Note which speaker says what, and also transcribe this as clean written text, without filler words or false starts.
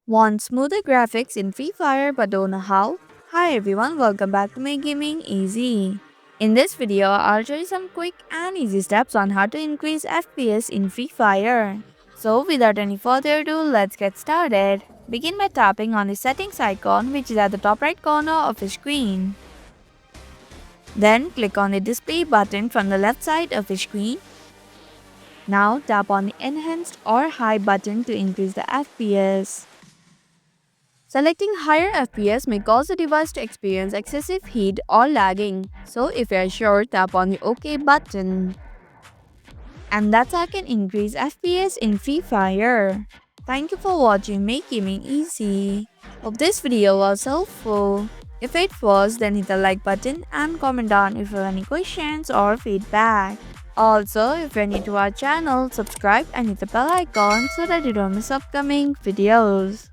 Speaker 1: Want smoother graphics in Free Fire but don't know how? Hi everyone, welcome back to my Gaming Easy. In this video, I'll show you some quick and easy steps on how to increase FPS in Free Fire. So without any further ado, let's get started. Begin by tapping on the settings icon which is at the top right corner of your screen. Then click on the display button from the left side of your screen. Now tap on the enhanced or high button to increase the FPS. Selecting higher FPS may cause the device to experience excessive heat or lagging, so if you are sure, tap on the OK button. And that's how I can increase FPS in Free Fire. Thank you for watching Make Gaming Easy. Hope this video was helpful. If it was, then hit the like button and comment down if you have any questions or feedback. Also, if you're new to our channel, subscribe and hit the bell icon so that you don't miss upcoming videos.